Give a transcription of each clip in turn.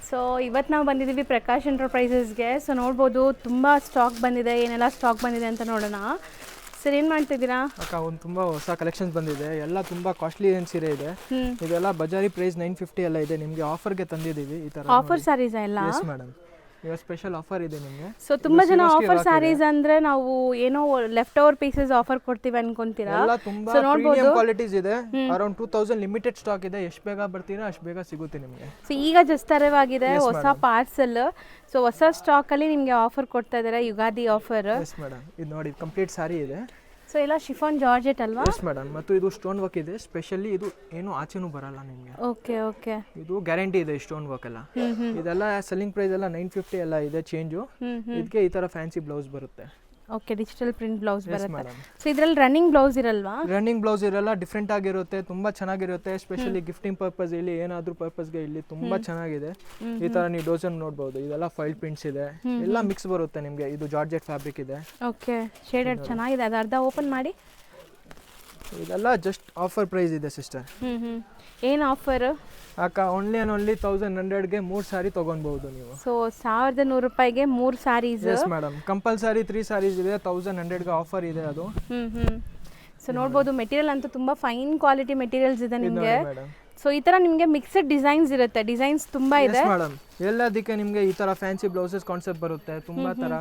So ಇವತ್ತು ನಾವು ಬಂದಿದ್ದೀವಿ ಪ್ರಕಾಶ್ ಎಂಟರ್ಪ್ರೈಸಸ್ಗೆ. ಸೊ ನೋಡ್ಬೋದು ತುಂಬ ಸ್ಟಾಕ್ ಬಂದಿದೆ, ಏನೆಲ್ಲ ಸ್ಟಾಕ್ ಬಂದಿದೆ ಅಂತ ನೋಡೋಣ. ಸರ್ ಏನು ಮಾಡ್ತಿದ್ದೀರಾ? ಅಕ್ಕ ಒಂದು ತುಂಬ ಹೊಸ ಕಲೆಕ್ಷನ್ಸ್ ಬಂದಿದೆ, ಎಲ್ಲ ತುಂಬ ಕಾಸ್ಟ್ಲಿ ಏನು ಸೀರೆ ಇದೆ. ಇದೆಲ್ಲ ಬಜಾರಿ ಪ್ರೈಸ್ 950 ಎಲ್ಲ ಇದೆ. ನಿಮಗೆ ಆಫರ್ಗೆ ತಂದಿದ್ದೀವಿ ಈ ಥರ ಆಫರ್ ಸ್ಯಾರೀಸ್ ಎಲ್ಲ. ಎಸ್ ಮೇಡಮ್, ಇವಾಗ ಸ್ಪೆಷಲ್ ಆಫರ್ ಇದೆ ನಿಮಗೆ. ಸೊ ತುಂಬ ಜನ ಆಫರ್ ಸ್ಯಾರೀಸ್ ಅಂದ್ರೆ ನಾವು ಏನೋ ಲೆಫ್ಟ್ ಓವರ್ ಪೀಸಸ್ ಆಫರ್ ಕೊಡ್ತೀವಿ ಅನ್ಕೊಂತೀರಾ. ಎಲ್ಲ ತುಂಬ ಪ್ರೀಮಿಯಂ ಕ್ವಾಲಿಟೀಸ್ ಇದೆ. ಅರೌಂಡ್ 2000 ಲಿಮಿಟೆಡ್ ಸ್ಟಾಕ್ ಇದೆ. ಎಷ್ಟು ಬೇಗ ಬರ್ತೀರಾ ಅಷ್ಟು ಬೇಗ ಸಿಗುತ್ತೆ ನಿಮಗೆ. ಸೊ ಈಗ ಜಸ್ಟ್ ಅರೈವಾಗಿದೆ ಹೊಸ ಪಾರ್ಸಲ್. ಸೊ ಹೊಸ ಸ್ಟಾಕ್ ಅಲ್ಲಿ ನಿಮಗೆ ಆಫರ್ ಕೊಡ್ತಾ ಇದ್ದಾರೆ, ಯುಗಾದಿ ಆಫರ್. ಎಸ್ ಮೇಡಮ್, ಇದು ನೋಡಿ ಕಂಪ್ಲೀಟ್ ಸಾರಿ ಇದೆ. ಸೊ ಎಲ್ಲ ಶಿಫಾನ್ ಜಾರ್ಜೆಟ್ ಅಲ್ವಾ? ಎಸ್ ಮೇಡಮ್, ಮತ್ತು ಇದು ಸ್ಟೋನ್ ವರ್ಕ್ ಇದೆ. ಸ್ಪೆಷಲಿ ಇದು ಏನು ಆಚೆನೂ ಬರಲ್ಲ ನಿಮಗೆ. ಓಕೆ ಓಕೆ, ಇದು ಗ್ಯಾರಂಟಿ ಇದೆ ಸ್ಟೋನ್ ವರ್ಕ್ ಎಲ್ಲ. ಇದೆಲ್ಲ ಸೆಲ್ಲಿಂಗ್ ಪ್ರೈಸ್ ಎಲ್ಲ 950 ಎಲ್ಲ ಇದೆ ಚೇಂಜು. ಇದಕ್ಕೆ ಈ ತರ ಫ್ಯಾನ್ಸಿ ಬ್ಲೌಸ್ ಬರುತ್ತೆ. ಓಕೆ, ಡಿಜಿಟಲ್ ಪ್ರಿಂಟ್ ಬ್ಲೌಸ್ ಬರುತ್ತೆ. ಸೊ ಇದರಲ್ಲಿ ರನ್ನಿಂಗ್ ಬ್ಲೌಸ್ ಇರಲ್ವಾ? ರನ್ನಿಂಗ್ ಬ್ಲೌಸ್ ಇರಲ್ಲ, ಡಿಫ್ರೆಂಟ್ ಆಗಿರುತ್ತೆ, ತುಂಬಾ ಚೆನ್ನಾಗಿರುತ್ತೆ. ಸ್ಪೆಷಲಿ ಗಿಫ್ಟಿಂಗ್ ಪರ್ಪಸ್ ಇಲ್ಲಿ ಏನಾದ್ರೂ ಪರ್ಪಸ್ಗೆ ಇಲ್ಲಿ ತುಂಬಾ ಚೆನ್ನಾಗಿದೆ. ಈ ತರ ನೀವು ಡೋಸನ್ ನೋಡಬಹುದು. ಇದೆಲ್ಲ ಫೈಲ್ ಪ್ರಿಂಟ್ಸ್ ಇದೆ, ಎಲ್ಲ ಮಿಕ್ಸ್ ಬರುತ್ತೆ ನಿಮಗೆ. ಇದು ಜಾರ್ಜೆಟ್ ಫ್ಯಾಬ್ರಿಕ್ ಇದೆ. ಓಕೆ, ಶೇಡೆಡ್ ಚೆನ್ನಾಗಿದೆ. ಅದು ಅರ್ಧ ಓಪನ್ ಮಾಡಿ. ಇದೆಲ್ಲ ಜಸ್ಟ್ ಆಫರ್ ಪ್ರೈಸ್ ಇದೆ ಸಿಸ್ಟರ್. ಏನು ಆಫರ್? ಅಕ್ಕ ಓನ್ಲಿ 1100ಗೆ 3 ಸಾರಿ ತಗೊಬಹುದು ನೀವು. ಸೊ 1100 ರೂಪಾಯಿಗೆ 3 saris. Yes madam, compulsory 3 saris ಇದೆ. 1100ಗೆ ಆಫರ್ ಇದೆ ಅದು. ಸೊ ನೋಡ್ಬೋದು, ಮೆಟೀರಿಯಲ್ ಅಂತೂ ತುಂಬಾ ಫೈನ್ ಕ್ವಾಲಿಟಿ ಮೆಟೀರಿಯಲ್ಸ್ ಇದೆ ನಿಮಗೆ. ಸೊ ಈ ತರ ನಿಮಗೆ ಮಿಕ್ಸ್ಡ್ ಡಿಸೈನ್ಸ್ ಇರುತ್ತೆ, ಡಿಸೈನ್ಸ್ ತುಂಬಾ ಇದೆ ಮೇಡಮ್. ಎಲ್ಲದಕ್ಕೆ ನಿಮಗೆ ಈ ತರ ಫ್ಯಾನ್ಸಿ ಬ್ಲೌಸಸ್ ಕಾನ್ಸೆಪ್ಟ್ ಬರುತ್ತೆ, ತುಂಬಾ ತರ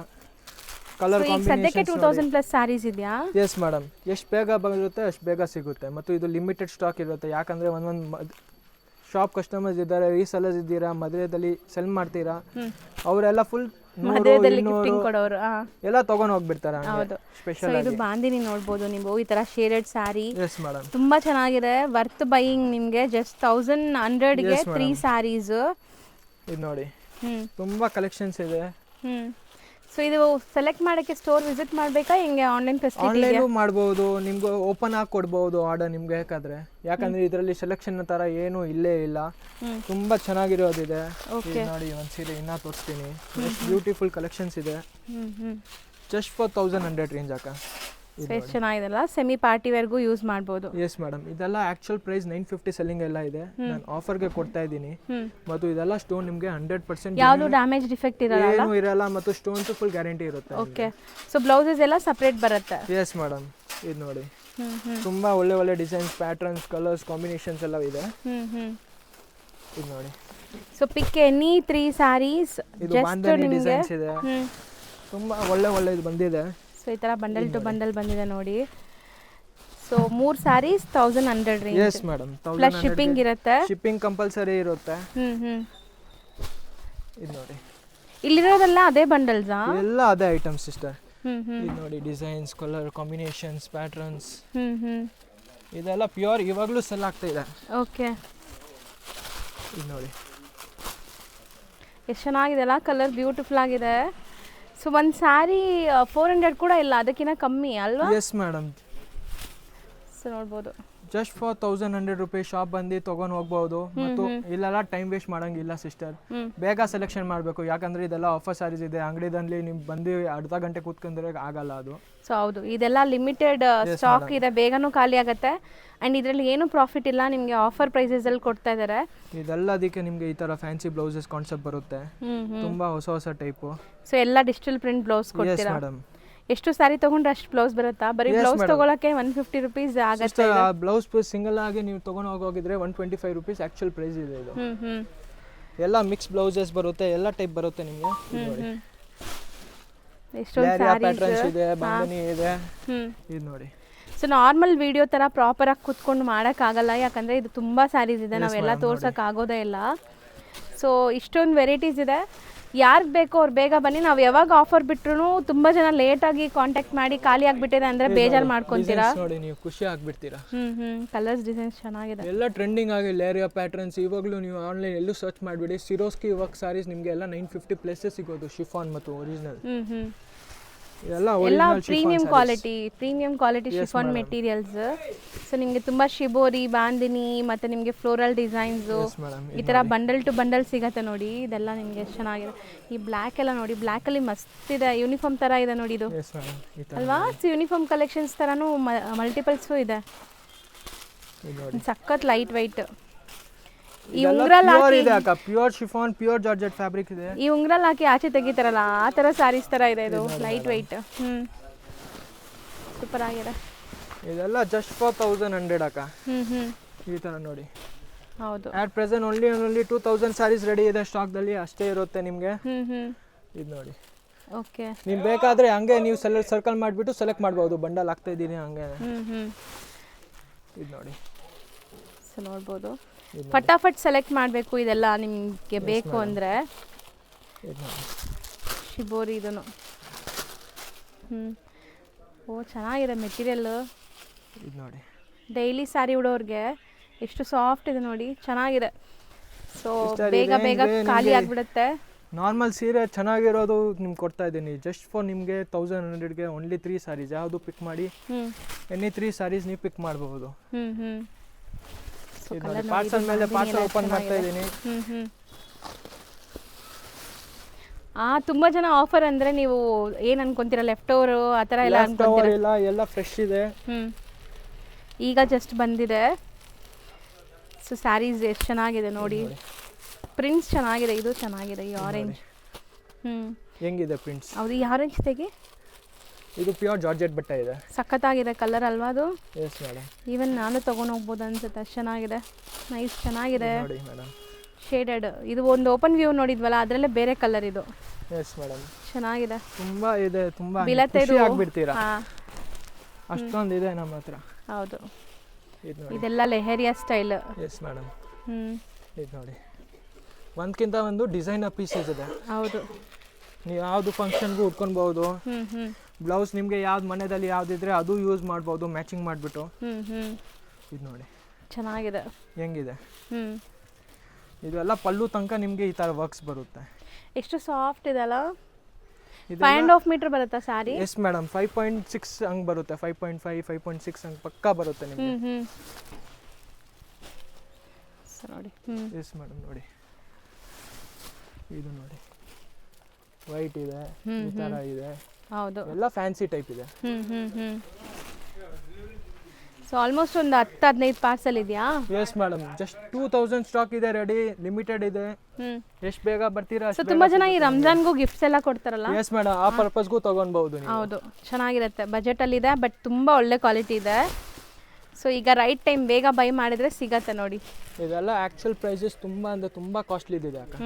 ಕಲರ್ ಕಾಂಬಿನೇಷನ್. ಸದ್ಯಕ್ಕೆ 2000 ಪ್ಲಸ್ ಸ್ಯಾರೀಸ್ ಇದೆಯಾ? ಎಸ್ ಮೇಡಮ್, ಎಷ್ಟು ಬೇಗ ಬರುತ್ತೆ ಅಷ್ಟು ಬೇಗ ಸಿಗುತ್ತೆ. ಮತ್ತು ಇದು ಲಿಮಿಟೆಡ್ ಸ್ಟಾಕ್ ಇರುತ್ತೆ. ಯಾಕಂದ್ರೆ ಒಂದೊಂದು ಶಾಪ್ ಕಸ್ಟಮರ್ಸ್ ಇದ್ದಾರೆ, ರೀಸೆಲ್ಲರ್ಸ್ ಇದ್ದೀರಾ, ಮದುವೆದಲ್ಲಿ ಸೆಲ್ ಮಾಡ್ತೀರಾ, ಅವರೆಲ್ಲ ಫುಲ್ ಎಲ್ಲ ತಗೊಂಡು ಹೋಗ್ಬಿಡ್ತಾರೆ. ಸ್ಪೆಷಲ್ ಇದು ಬಾಂದಿನಿ ನೋಡ್ಬೋದು ನೀವು, ಈ ತರ ಶೇಡೆಡ್ ಸ್ಯಾರಿ ತುಂಬಾ ಚೆನ್ನಾಗಿದೆ. ವರ್ತ್ ಬೈಯಿಂಗ್ ನಿಮ್ಗೆ. ಜಸ್ಟ್ 1100ಗೆ 3 ಸ್ಯಾರೀಸ್. ಇದು ನೋಡಿ, ತುಂಬಾ ಕಲೆಕ್ಷನ್ಸ್ ಇದೆ. ಸೊ ಇದು ಸೆಲೆಕ್ಟ್ ಮಾಡಕ್ಕೆ ಸ್ಟೋರ್ ವಿಸಿಟ್ ಮಾಡಬೇಕಾ, ಹೆಂಗೆ ಆನ್ಲೈನ್ ಫೆಸಿಲಿಟಿ? ಆನ್ಲೈನ್ ಮಾಡಬಹುದು, ನಿಮ್ಗೆ ಓಪನ್ ಆಗಿ ಕೊಡಬಹುದು ಆರ್ಡರ್ ನಿಮ್ಗೆ ಬೇಕಾದ್ರೆ. ಯಾಕಂದ್ರೆ ಇದರಲ್ಲಿ ಸೆಲೆಕ್ಷನ್ ತರ ಏನು ಇಲ್ಲೇ ಇಲ್ಲ, ತುಂಬಾ ಚೆನ್ನಾಗಿರೋದಿದೆ. ನೋಡಿ ಒಂದು ಸೀರೆ ಇನ್ನ ತೋರಿಸ್ತೀನಿ. ಬ್ಯೂಟಿಫುಲ್ ಕಲೆಕ್ಷನ್ಸ್ ಇದೆ. ಜಸ್ಟ್ ಫಾರ್ 1100 ರೇಂಜ್ ಅಕ್ಕ. ಎಷ್ಟು ಚೆನ್ನಾಗಿದೆಲ್ಲ, ಸೆಮಿ ಪಾರ್ಟಿ ವೇರ್ಗೂ ಯೂಸ್ ಮಾಡಬಹುದು. ಎಸ್ ಮೇಡಮ್, ಇದೆಲ್ಲ ಆಕ್ಚುಯಲ್ ಪ್ರೈಸ್ 950 ಸೆಲ್ಲಿಂಗ್ ಎಲ್ಲ ಇದೆ. ನಾನು ಆಫರ್ಗೆ ಕೊಡ್ತಾ ಇದ್ದೀನಿ. ಮತ್ತು ಇದೆಲ್ಲ ಸ್ಟೋನ್ ನಿಮಗೆ 100% ಯಾವುದು ಡ್ಯಾಮೇಜ್ ಡಿಫೆಕ್ಟ್ ಇರಲ್ಲ, ಏನು ಇರಲ್ಲ. ಮತ್ತು ಸ್ಟೋನ್ಸ್ ಫುಲ್ ಗ್ಯಾರಂಟಿ ಇರುತ್ತೆ. ಓಕೆ, ಸೊ ಬ್ಲೌಸಸ್ ಎಲ್ಲ ಸಪರೇಟ್ ಬರುತ್ತೆ. ಎಸ್ ಮೇಡಮ್, ಇದು ನೋಡಿ ತುಂಬಾ ಒಳ್ಳೆ ಒಳ್ಳೆ ಡಿಸೈನ್ಸ್, ಪ್ಯಾಟರ್ನ್ಸ್, ಕಲರ್ಸ್, ಕಾಂಬಿನೇಷನ್ಸ್ ಎಲ್ಲ ಇದೆ. ಇದು ನೋಡಿ. So pick any 3 saris. ಇದು ಬಾಂಧನಿ ಡಿಸೈನ್ಸ್ ಇದೆ, ತುಂಬಾ ಒಳ್ಳೆ ಒಳ್ಳೆ ಇದು ಬಂದಿದೆ. ಸೊ ಈ ತರ ಬಂಡಲ್ ಟು ಬಂಡಲ್ ಬಂದಿದೆ ನೋಡಿ. So 3 saris 1100 range. Yes madam, plus shipping ಇರುತ್ತೆ. ಶಿಪ್ಪಿಂಗ್ ಕಂಪಲ್ಸರಿ ಇರುತ್ತೆ. ಇದು ನೋಡಿ, ಇಲ್ಲಿರೋದೆಲ್ಲ ಅದೇ ಬಂಡಲ್ಸಾ? ಎಲ್ಲ ಅದೇ ಐಟಮ್ ಸಿಸ್ಟರ್. ಇದು ನೋಡಿ, ಡಿಸೈನ್ಸ್, ಕಲರ್ ಕಾಂಬಿನೇಷನ್ಸ್, ಪ್ಯಾಟರ್ನ್ಸ್, ಇದೆಲ್ಲ ಪ್ಯೂರ್ ಇವಾಗಲೂ ಸೆಲ್ ಆಗ್ತಾ ಇದೆ. ಓಕೆ, ಇದು ನೋಡಿ ಎಷ್ಟು ಚೆನ್ನಾಗಿದೆಲ್ಲ, ಕಲರ್ ಬ್ಯೂಟಿಫುಲ್ ಆಗಿದೆ. ಸೊ ಒಂದು ಸ್ಯಾರಿ 400 ಕೂಡ ಇಲ್ಲ, ಅದಕ್ಕಿಂತ ಕಮ್ಮಿ ಅಲ್ವಾ? Yes madam. ಸೊ ನೋಡ್ಬೋದು, ಜಸ್ಟ್ ಫಾರ್ 1100 ರೂಪಾಯಿ ಶಾಪ್ ಬಂದು ತೊಗೊಂಡು ಹೋಗ್ಬೋದು. ಮತ್ತು ಇಲ್ಲೆಲ್ಲ ಟೈಮ್ ವೇಸ್ಟ್ ಮಾಡೋಂಗಿಲ್ಲ ಸಿಸ್ಟರ್, ಬೇಗ ಸೆಲೆಕ್ಷನ್ ಮಾಡಬೇಕು. ಯಾಕಂದ್ರೆ ಇದೆಲ್ಲ ಆಫರ್ ಸ್ಯಾರೀಸ್ ಇದೆ. ಅಂಗಡಿದಲ್ಲಿ ನೀವು ಬಂದು ಅರ್ಧ ಗಂಟೆ ಕೂತ್ಕೊಂಡ್ರೆ ಆಗಲ್ಲ ಅದು. ಸೊ ಹೌದು, ಇದೆಲ್ಲ ಲಿಮಿಟೆಡ್ ಸ್ಟಾಕ್ ಇದೆ, ಬೇಗನೂ ಖಾಲಿ ಆಗುತ್ತೆ. ಆ್ಯಂಡ್ ಇದರಲ್ಲಿ ಏನು ಪ್ರಾಫಿಟ್ ಇಲ್ಲ, ನಿಮಗೆ ಆಫರ್ ಪ್ರೈಸಸಲ್ಲಿ ಕೊಡ್ತಾ ಇದ್ದಾರೆ. ಇದೆಲ್ಲದಕ್ಕೆ ನಿಮಗೆ ಈ ಥರ ಫ್ಯಾನ್ಸಿ ಬ್ಲೌಸಸ್ ಕಾನ್ಸೆಪ್ಟ್ ಬರುತ್ತೆ, ತುಂಬಾ ಹೊಸ ಹೊಸ ಟೈಪು. ಸೊ ಎಲ್ಲ ಡಿಜಿಟಲ್ ಪ್ರಿಂಟ್ ಬ್ಲೌಸ್ ಕೊಡ್ತೀರಾ ಮೇಡಮ್. ಎಷ್ಟು ಸಾರಿ ತಗೊಂಡ್ರೆ ಅಷ್ಟು ಬ್ಲೌಸ್ ಬರುತ್ತಾ? ಬರೀ ಬ್ಲೌಸ್ ತಗೊಳಕ್ಕೆ 150 ರೂಪೀಸ್ ಆಗುತ್ತೆ. ಬ್ಲೌಸ್ ಪೀಸ್ ಸಿಂಗಲ್ ಆಗಿ ನೀವು ತಗೊಂಡು ಹೋಗಿದ್ರೆ 125 ರೂಪೀಸ್ ಆಕ್ಚುಯಲ್ ಪ್ರೈಸ್ ಇದೆ ಇದು. ಎಲ್ಲ ಮಿಕ್ಸ್ ಬ್ಲೌಸಸ್ ಬರುತ್ತೆ, ಎಲ್ಲ ಟೈಪ್ ಬರುತ್ತೆ ನಿಮಗೆ. ಎಷ್ಟೊಂದು ಪ್ಯಾಟರ್ನ್ಸ್ ಇದೆ, ಬಾಂಧನಿ ಇದೆ. ಇದು ನೋಡಿ. ಸೊ ನಾರ್ಮಲ್ ವಿಡಿಯೋ ತರ ಪ್ರಾಪರ್ ಆಗಿ ಕುತ್ಕೊಂಡು ಮಾಡೋಕ್ಕಾಗಲ್ಲ, ಯಾಕಂದ್ರೆ ಇದು ತುಂಬಾ ಸ್ಯಾರೀಸ್ ಇದೆ, ನಾವೆಲ್ಲ ತೋರ್ಸಕ್ ಆಗೋದೇ ಇಲ್ಲ. ಸೊ ಇಷ್ಟೊಂದು ವೆರೈಟೀಸ್ ಇದೆ. ಯಾರಿಗೆ ಬೇಕೋ ಅವ್ರು ಬೇಗ ಬನ್ನಿ. ನಾವು ಯಾವಾಗ ಆಫರ್ ಬಿಟ್ರು ತುಂಬಾ ಜನ ಲೇಟ್ ಆಗಿ ಕಾಂಟ್ಯಾಕ್ಟ್ ಮಾಡಿ ಖಾಲಿ ಆಗ್ಬಿಟ್ಟಿದೆ ಅಂದ್ರೆ ಬೇಜಾರು ಮಾಡ್ಕೊಂತೀರಾ. ನೋಡಿ, ನೀವು ಖುಷಿ ಆಗ್ಬಿಡ್ತೀರಾ. ಕಲರ್ಸ್ ಡಿಸೈನ್ಸ್ ಚೆನ್ನಾಗಿದೆ, ಎಲ್ಲ ಟ್ರೆಂಡಿಂಗ್ ಆಗಿ ಲೇರಿಯಾ ಪ್ಯಾಟರ್ನ್ಸ್. ಇವಾಗಲೂ ನೀವು ಆನ್ಲೈನ್ ಎಲ್ಲೂ ಸರ್ಚ್ ಮಾಡಿಬಿಡಿ, ಸಿರೋಸ್ಕಿ ವರ್ಕ್ ಸಾರೀಸ್ ನಿಮಗೆ ಎಲ್ಲ 950 ಪ್ಲಸ್ ಸಿಗೋದು. ಶಿಫಾನ್ ಮತ್ತು ಒರಿಜಿನಲ್ ಎಲ್ಲ premium quality chiffon materials. So ನಿಮಗೆ ತುಂಬಾ ಶಿಬೋರಿ, ಬಾಂದಿನಿ, ಮತ್ತೆ ನಿಮಗೆ ಫ್ಲೋರಲ್ ಡಿಸೈನ್ಸ್, ಈ ತರ ಬಂಡಲ್ ಟು ಬಂಡಲ್ ಸಿಗತ್ತೆ ನೋಡಿ. ಇದೆಲ್ಲ ನಿಮಗೆ ಎಷ್ಟು ಚೆನ್ನಾಗಿದೆ. ಈ ಬ್ಲ್ಯಾಕ್ ಎಲ್ಲ ನೋಡಿ, ಬ್ಲ್ಯಾಕ್ ಅಲ್ಲಿ ಮಸ್ತ್ ಇದೆ, ಯೂನಿಫಾರ್ಮ್ ತರ ಇದೆ ನೋಡಿ ಇದು ಅಲ್ವಾ? ಯೂನಿಫಾರ್ಮ್ ಕಲೆಕ್ಷನ್ಸ್ ತರಾನು ಮಲ್ಟಿಪಲ್ಸು ಇದೆ, ಸಖತ್ ಲೈಟ್ ವೈಟ್. ಉಂಗ್ರಲ್ಲಿ ಪ್ಯೂರ್ ಇದೆ ಅಕ್ಕ, pure chiffon, pure georgette fabric ಇದೆ. ಈ ಉಂಗ್ರಲ್ಲಿ ಹಾಕಿ ಆಚೆ ತೆಗಿತಾರಲ್ಲ ಆ ಥರ ಸ್ಯಾರೀಸ್ ಥರ ಇದೆ ಇದು, ಲೈಟ್ ವೆಯ್ಟ್. ಸೂಪರ್ ಆಗಿದೆ. ಇದೆಲ್ಲ ಜಸ್ಟ್ ಫಾರ್ 1100 ಅಕ್ಕ. ಈ ಥರ ನೋಡಿ. ಹೌದು. ಆಟ್ ಪ್ರೆಸೆಂಟ್ ಓನ್ಲಿ 2000 ಸ್ಯಾರೀಸ್ ರೆಡಿ ಇದೆ ಸ್ಟಾಕ್ದಲ್ಲಿ, ಅಷ್ಟೇ ಇರುತ್ತೆ ನಿಮಗೆ. ಇದು ನೋಡಿ. ಓಕೆ. ನೀವು ಬೇಕಾದರೆ ಹಂಗೆ ನೀವು ಸರ್ಕಲ್ ಮಾಡಿಬಿಟ್ಟು ಸೆಲೆಕ್ಟ್ ಮಾಡ್ಬೋದು. ಬಂಡಲ್ ಹಾಕ್ತಾ ಇದ್ದೀನಿ ಹಂಗೆ. ಇದು ನೋಡಿ. ಸೊ ನೋಡ್ಬೋದು, ಫಟಾಫಟ್ ಸೆಲೆಕ್ಟ್ ಮಾಡಬೇಕು ಇದೆಲ್ಲ ನಿಮಗೆ ಬೇಕು ಅಂದರೆ. ಶಿಬೋರಿ ಇದನ್ನು. ಓ ಚೆನ್ನಾಗಿದೆ ಮೆಟೀರಿಯಲ್. ಇದು ನೋಡಿ. ಡೈಲಿ ಸ್ಯಾರಿ ಉಡೋರಿಗೆ ಎಷ್ಟು ಸಾಫ್ಟ್ ಇದೆ ನೋಡಿ, ಚೆನ್ನಾಗಿದೆ. ಸೊ ಬೇಗ ಬೇಗ ಖಾಲಿ ಆಗಿಬಿಡುತ್ತೆ. ನಾರ್ಮಲ್ ಸೀರೆ ಚೆನ್ನಾಗಿರೋದು ನಿಮ್ಗೆ ಕೊಡ್ತಾ ಇದ್ದೀನಿ ಜಸ್ಟ್ ಫಾರ್ ನಿಮಗೆ 1100ಗೆ ಓನ್ಲಿ 3 ಸ್ಯಾರೀಸ್. ಯಾವುದು ಪಿಕ್ ಮಾಡಿ, ಎನಿ 3 ಸ್ಯಾರೀಸ್ ನೀವು ಪಿಕ್ ಮಾಡಬಹುದು. ಪಾರ್ಸಲ್ ಮೇಲೆ ಪಾರ್ಸಲ್ ಓಪನ್ ಮಾಡ್ತಾ ಇದ್ದೀನಿ. ತುಂಬಾ ಜನ ಆಫರ್ ಅಂದ್ರೆ ನೀವು ಏನ್ ಅನ್ಕೊಂತೀರಾ, ಲೆಫ್ಟ್ ಓವರ್ ಆ ಥರ ಎಲ್ಲ ಅನ್ಕೊಂತೀರಾ? ಎಲ್ಲ ಫ್ರೆಶ್ ಇದೆ. ಈಗ ಜಸ್ಟ್ ಬಂದಿದೆ. ಸೊ ಸ್ಯಾರೀಸ್ ಎಷ್ಟು ಚೆನ್ನಾಗಿದೆ ನೋಡಿ, ಪ್ರಿಂಟ್ಸ್ ಚೆನ್ನಾಗಿದೆ. ಇದು ಚೆನ್ನಾಗಿದೆ, ಈ ಆರೆಂಜ್. ಹೆಂಗಿದೆ ಪ್ರಿಂಟ್ಸ್? ಹೌದು, ಈ ಆರೆಂಜ್ ತೆಗಿ. ಇದು ಪ್ಯೂರ್ ಜಾರ್ಜೆಟ್ ಬಟ್ಟೆ ಇದೆ. ಸಖತ್ತಾಗಿದೆ ಕಲರ್ ಅಲ್ವಾ ಅದು? Yes madam. ಈವನ್ ನಾನು ತಗೊಂಡು ಹೋಗ್ಬೋದು ಅನ್ಸುತ್ತೆ, ಅಷ್ಟು ಚೆನ್ನಾಗಿದೆ. ನೈಸ್, ಚೆನ್ನಾಗಿದೆ. ನೋಡಿ ಮೇಡಮ್, ಶೇಡೆಡ್. ಇದು ಒಂದು ಓಪನ್ ವ್ಯೂ ನೋಡಿದ್ವಲ್ಲ, ಅದರಲ್ಲೇ ಬೇರೆ ಕಲರ್ ಇದು. ಎಸ್ ಮೇಡಮ್, ಚೆನ್ನಾಗಿದೆ. ತುಂಬಾ ಇದೆ, ತುಂಬಾ ಬೀಳತ್ತೆ ಇದು. ಖುಷಿ ಆಗ್ಬಿಡ್ತೀರಾ, ಅಷ್ಟೊಂದು ಇದೆ ನಮ್ಮ ಹತ್ರ. ಹೌದು, ಇದೆಲ್ಲ ಲೆಹರಿಯಾ ಸ್ಟೈಲ್. Yes madam. ಇದು ನೋಡಿ, ಒಂದ್ಕಿಂತ ಒಂದು ಡಿಸೈನರ್ ಪೀಸಸ್ ಇದೆ. ಹೌದು, ನೀವು ಯಾವುದು ಫಂಕ್ಷನ್ಗೂ ಉಟ್ಕೊಳ್ಬಹುದು. ಬ್ಲೌಸ್ ನಿಮಗೆ ಯಾವ್ದು ಮನೆಯಲ್ಲಿ ಯಾವ್ದಿದ್ರೆ ಅದು ಯೂಸ್ ಮಾಡ್ಬೋದು, ಮ್ಯಾಚಿಂಗ್ ಮಾಡಿಬಿಟ್ಟು. ಇದು ನೋಡಿ, ಚೆನ್ನಾಗಿದೆ. ಹೆಂಗಿದೆ? ಇದೆಲ್ಲ ಪಲ್ಲು ತನಕ ನಿಮಗೆ ಈ ಥರ ವರ್ಕ್ಸ್ ಬರುತ್ತೆ. ಎಷ್ಟು ಸಾಫ್ಟ್ ಇದೆ ಅಲ್ಲ? 5.5 ಮೀಟರ್ ಬರುತ್ತಾ ಸ್ಯಾರಿ? ಎಸ್ ಮೇಡಮ್, 5.6 ಹಂಗೆ ಬರುತ್ತೆ. 5.5, 5.6 ಹಂಗೆ ಪಕ್ಕಾ ಬರುತ್ತೆ ನಿಮಗೆ. ನೋಡಿ. ಎಸ್ ಮೇಡಮ್, ನೋಡಿ ಇದು ನೋಡಿ, ವೈಟ್ ಇದೆ, ಈ ಥರ ಇದೆ. ಹೌದು, ಎಲ್ಲ ಫ್ಯಾನ್ಸಿ ಟೈಪ್ ಇದೆ. ಸೊ ಆಲ್ಮೋಸ್ಟ್ ಒಂದು 10-15 ಪಾರ್ಸಲ್ ಇದೆಯಾ? ಎಸ್ ಮೇಡಮ್, ಜಸ್ಟ್ 2000 ಸ್ಟಾಕ್ ಇದೆ, ರೆಡಿ, ಲಿಮಿಟೆಡ್ ಇದೆ. ಎಷ್ಟು ಬೇಗ ಬರ್ತೀರಾ? ಸೊ ತುಂಬಾ ಜನ ಈ ರಂಜಾನ್ಗೂ ಗಿಫ್ಟ್ಸ್ ಎಲ್ಲ ಕೊಡ್ತಾರಲ್ಲ? ಎಸ್ ಮೇಡಮ್, ಆ ಪರ್ಪಸ್ಗೂ ತಗೊಳ್ಬಹುದು ನೀವು. ಹೌದು, ಚೆನ್ನಾಗಿರುತ್ತೆ. ಬಜೆಟಲ್ಲಿ ಇದೆ, ಬಟ್ ತುಂಬ ಒಳ್ಳೆ ಕ್ವಾಲಿಟಿ ಇದೆ. ಸೊ ಈಗ ರೈಟ್ ಟೈಮ್ ಬೇಗ ಬೈ ಮಾಡಿದ್ರೆ ಸಿಗತ್ತೆ ನೋಡಿ. ಇದೆಲ್ಲ ಆ್ಯಕ್ಚುಯಲ್ ಪ್ರೈಸಸ್ ತುಂಬ ಅಂದರೆ ತುಂಬ ಕಾಸ್ಟ್ಲಿ ಇದೆ ಅಕ್ಕ.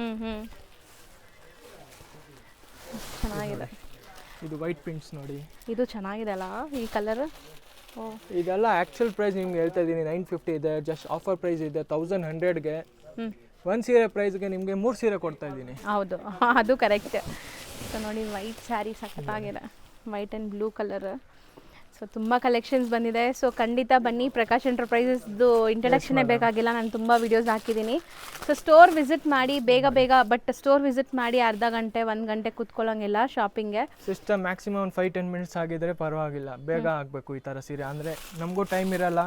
ಚೆನ್ನಾಗಿದೆ. ಇದು ವೈಟ್ ಪ್ರಿಂಟ್ಸ್ ನೋಡಿ, ಇದು ಚೆನ್ನಾಗಿದೆ ಅಲ್ಲ ಈ ಕಲರ್? ಇದೆಲ್ಲ ಆ್ಯಕ್ಚುಯಲ್ ಪ್ರೈಸ್ ನಿಮ್ಗೆ ಹೇಳ್ತಾ ಇದ್ದೀನಿ 950 ಇದೆ. ಜಸ್ಟ್ ಆಫರ್ ಪ್ರೈಸ್ ಇದೆ 1100ಗೆ. ಒಂದು ಸೀರೆ ಪ್ರೈಸ್ಗೆ ನಿಮಗೆ 3 ಸೀರೆ ಕೊಡ್ತಾ ಇದ್ದೀನಿ. ಹೌದು, ಅದು ಕರೆಕ್ಟ್. ಸೊ ನೋಡಿ, ವೈಟ್ ಸ್ಯಾರಿ ಸಖತ್ತಾಗಿದೆ, white and blue colour. So ತುಂಬ ಕಲೆಕ್ಷನ್ಸ್ ಬಂದಿದೆ. ಸೊ ಖಂಡಿತ ಬನ್ನಿ. ಪ್ರಕಾಶ್ ಎಂಟರ್ಪ್ರೈಸಸ್ದು ಇಂಟ್ರಡಕ್ಷನೇ ಬೇಕಾಗಿಲ್ಲ, ನಾನು ತುಂಬ ವೀಡಿಯೋಸ್ ಹಾಕಿದ್ದೀನಿ. ಸೊ ಸ್ಟೋರ್ ವಿಸಿಟ್ ಮಾಡಿ ಬೇಗ ಬೇಗ. ಬಟ್ ಸ್ಟೋರ್ ವಿಸಿಟ್ ಮಾಡಿ ಅರ್ಧ ಗಂಟೆ 1 ಗಂಟೆ ಕೂತ್ಕೊಳ್ಳೋಂಗಿಲ್ಲ ಶಾಪಿಂಗ್ಗೆ. ಸಿಸ್ಟಮ್ ಮ್ಯಾಕ್ಸಿಮಮ್ ಒಂದು 5-10 ಮಿನಿಟ್ಸ್ ಆಗಿದ್ರೆ ಪರವಾಗಿಲ್ಲ, ಬೇಗ ಆಗಬೇಕು ಈ ಥರ ಸೀರೆ ಅಂದರೆ ನಮಗೂ ಟೈಮ್ ಇರಲ್ಲ.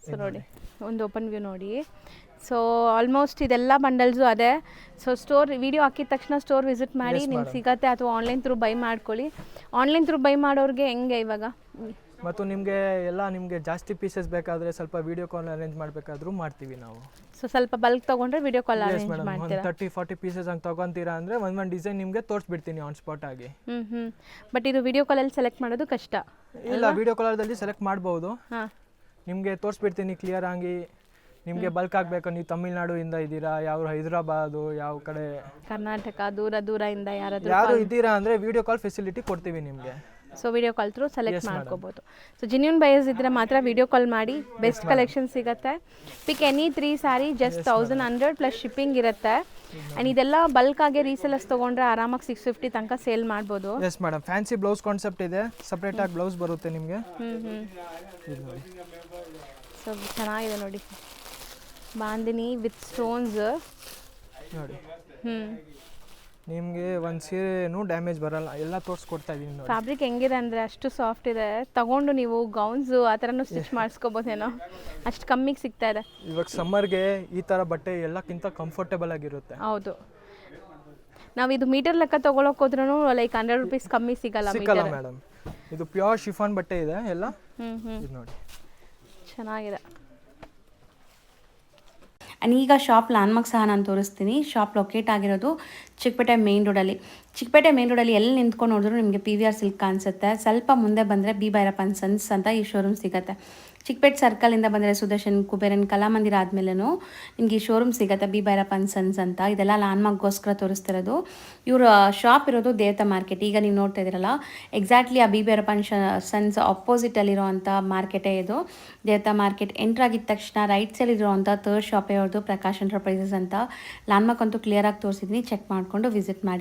ಸೊ ನೋಡಿ, ಒಂದು ಓಪನ್ ವ್ಯೂ ನೋಡಿ. ಸೊ ಆಲ್ಮೋಸ್ಟ್ ಇದೆಲ್ಲ ಬಂಡಲ್ಸು ಅದೇ. ಸೊ ಸ್ಟೋರ್ ವಿಡಿಯೋ ಹಾಕಿದ ತಕ್ಷಣ ಸ್ಟೋರ್ ವಿಸಿಟ್ ಮಾಡಿ ನಿಮ್ಗೆ ಸಿಗತ್ತೆ, ಅಥವಾ ಆನ್ಲೈನ್ ಥ್ರೂ ಬೈ ಮಾಡ್ಕೊಳ್ಳಿ. ಆನ್ಲೈನ್ ಥ್ರೂ ಬೈ ಮಾಡೋರಿಗೆ ಹೆಂಗೆ ಇವಾಗ? ಮತ್ತು ನಿಮಗೆ ಎಲ್ಲ ನಿಮಗೆ ಜಾಸ್ತಿ ಪೀಸಸ್ ಬೇಕಾದರೆ ಸ್ವಲ್ಪ ವಿಡಿಯೋ ಕಾಲ್ ಅರೇಂಜ್ ಮಾಡಬೇಕಾದ್ರೂ ಮಾಡ್ತೀವಿ ನಾವು. ಸೊ ಸ್ವಲ್ಪ ಬಲ್ಕ್ ತೊಗೊಂಡ್ರೆ ವಿಡಿಯೋ ಕಾಲ್ ಅರೇಂಜ್ ಮಾಡ್ತೀರಾ? 30-40 ಪೀಸಸ್ ಹಂಗೆ ತೊಗೊತೀರಾ ಅಂದರೆ ಒಂದು ಡಿಸೈನ್ ನಿಮಗೆ ತೋರಿಸ್ಬಿಡ್ತೀನಿ ಆನ್ ಸ್ಪಾಟ್ ಆಗಿ. ಬಟ್ ಇದು ವಿಡಿಯೋ ಕಾಲಲ್ಲಿ ಸೆಲೆಕ್ಟ್ ಮಾಡೋದು ಕಷ್ಟ ಇಲ್ಲ, ವಿಡಿಯೋ ಕಾಲಲ್ಲಿ ಸೆಲೆಕ್ಟ್ ಮಾಡ್ಬೋದು. ನಿಮಗೆ ತೋರಿಸ್ಬಿಡ್ತೀನಿ ಕ್ಲಿಯರ್ ಆಗಿ. ನಿಮಗೆ ಬಲ್ಕ್ ಆಗಬೇಕು, ನೀವು ತಮಿಳ್ನಾಡುಯಿಂದ ಇದ್ದೀರಾ, ಯಾವ ಹೈದರಾಬಾದು, ಯಾವ ಕಡೆ ಕರ್ನಾಟಕ, ದೂರ ಇಂದ ಯಾರು ಇದ್ದೀರಾ ಅಂದರೆ ವಿಡಿಯೋ ಕಾಲ್ ಫೆಸಿಲಿಟಿ ಕೊಡ್ತೀವಿ ನಿಮಗೆ. So video call through select ಮಾಡ್ಕೋಬೋದು. ಸೊ ಜೆನ್ಯೂನ್ ಬಯರ್ಸ್ ಇದ್ದರೆ ಮಾತ್ರ ವಿಡಿಯೋ ಕಾಲ್ ಮಾಡಿ, ಬೆಸ್ಟ್ ಕಲೆಕ್ಷನ್ ಸಿಗುತ್ತೆ. ಪಿಕ್ any 3 sari just 1100 plus shipping ಇರುತ್ತೆ. ಆ್ಯಂಡ್ ಇದೆಲ್ಲ ಬಲ್ಕ್ ಆಗಿ ರೀಸೆಲರ್ಸ್ ತೊಗೊಂಡ್ರೆ ಆರಾಮಾಗಿ 650 ತನಕ ಸೇಲ್ ಮಾಡ್ಬೋದು. Yes madam, fancy blouse concept ಇದೆ, ಸಪ್ರೇಟಾಗಿ ಬ್ಲೌಸ್ ಬರುತ್ತೆ ನಿಮಗೆ. ಸೊ ಚೆನ್ನಾಗಿದೆ ನೋಡಿ, ಬಾಂದಿನಿ ವಿತ್ ಸ್ಟೋನ್ಸ್ ನೋಡಿ. ನಿಮಗೆ ಒಂದು ಸೀರೆನೂ ಡ್ಯಾಮೇಜ್ ಬರಲ್ಲ, ಎಲ್ಲ ತೋರಿಸ್ಕೊಡ್ತಾ ಇದ್ದೀನಿ ನೋಡಿ. ಫ್ಯಾಬ್ರಿಕ್ ಹೆಂಗಿದೆ ಅಂದರೆ ಅಷ್ಟು ಸಾಫ್ಟ್ ಇದೆ. ತಗೊಂಡು ನೀವು ಗೌನ್ಸು ಆ ಥರನೂ ಸ್ಟಿಚ್ ಮಾಡಿಸ್ಕೋಬೋದೇನೋ, ಅಷ್ಟು ಕಮ್ಮಿಗೆ ಸಿಗ್ತಾ ಇದೆ. ಇವಾಗ ಸಮ್ಮರ್ಗೆ ಈ ಥರ ಬಟ್ಟೆ ಎಲ್ಲಕ್ಕಿಂತ ಕಂಫರ್ಟೇಬಲ್ ಆಗಿರುತ್ತೆ. ಹೌದು, ನಾವು ಇದು ಮೀಟರ್ ಲೆಕ್ಕ ತೊಗೊಳಕ್ಕೆ ಹೋದ್ರೂ ಲೈಕ್ 100 ರೂಪೀಸ್ ಕಮ್ಮಿ ಸಿಗಲ್ಲ ಮೇಡಮ್. ಇದು ಪ್ಯೂರ್ ಶಿಫಾನ್ ಬಟ್ಟೆ ಇದೆ ಎಲ್ಲ. ಇದು ನೋಡಿ, ಚೆನ್ನಾಗಿದೆ. ಆ್ಯಂಡ್ ಈಗ ಶಾಪ್ ಲ್ಯಾಂಡ್ಮಾರ್ಕ್ ಸಹ ನಾನು ತೋರಿಸ್ತೀನಿ. ಶಾಪ್ ಲೊಕೇಟ್ ಆಗಿರೋದು ಚಿಕ್ಕಪೇಟೆ ಮೇನ್ ರೋಡಲ್ಲಿ. ಚಿಕ್ಕಪೇಟೆ ಮೇನ್ ರೋಡಲ್ಲಿ ಎಲ್ಲಿ ನಿಂತ್ಕೊಂಡು ನೋಡಿದ್ರು ನಿಮಗೆ PVR ಸಿಲ್ಕ್ ಕಾಣಿಸುತ್ತೆ. ಸ್ವಲ್ಪ ಮುಂದೆ ಬಂದರೆ ಬಿ ಭೈರಪ್ಪನ್ ಸನ್ಸ್ ಅಂತ ಈ ಶೋರೂಮ್ ಸಿಗುತ್ತೆ. ಚಿಕ್ಕಪೇಟೆ ಸರ್ಕಲಿಂದ ಬಂದರೆ ಸುದರ್ಶನ್, ಕುಬೇರನ್, ಕಲಾಮಂದಿರ ಆದಮೇಲೂ ನಿಮಗೆ ಈ ಶೋರೂಮ್ ಸಿಗುತ್ತೆ, ಬಿ ಭೈರಪ್ಪನ್ ಸನ್ಸ್ ಅಂತ. ಇದೆಲ್ಲ ಲ್ಯಾಂಡ್ಮಾರ್ಕ್ಗೋಸ್ಕರ ತೋರಿಸ್ತಿರೋದು. ಇವರು ಶಾಪ್ ಇರೋದು ದೇವತಾ ಮಾರ್ಕೆಟ್. ಈಗ ನೀವು ನೋಡ್ತಾ ಇದ್ದೀರಲ್ಲ, ಎಕ್ಸಾಕ್ಟ್ಲಿ ಆ ಬಿ ಭೈರಪ್ಪನ್ ಸನ್ಸ್ ಅಪೋಸಿಟಲ್ಲಿರೋ ಅಂಥ ಮಾರ್ಕೆಟೇ ಇದು. ದೇವತಾ ಮಾರ್ಕೆಟ್ ಎಂಟ್ರ್ ಆಗಿದ ತಕ್ಷಣ ರೈಟ್ ಸೈಡ್ ಇರೋವಂಥ ಥರ್ಡ್ ಶಾಪೇ ಅವ್ರದ್ದು, ಪ್ರಕಾಶ್ ಎಂಟರ್ಪ್ರೈಸಸ್ ಅಂತ. ಲ್ಯಾಂಡ್ಮಾರ್ಕ್ ಅಂತೂ ಕ್ಲಿಯರಾಗಿ ತೋರಿಸಿದ್ದೀನಿ, ಚೆಕ್ ಮಾಡಿಕೊಂಡು ವಿಸಿಟ್ ಮಾಡಿ.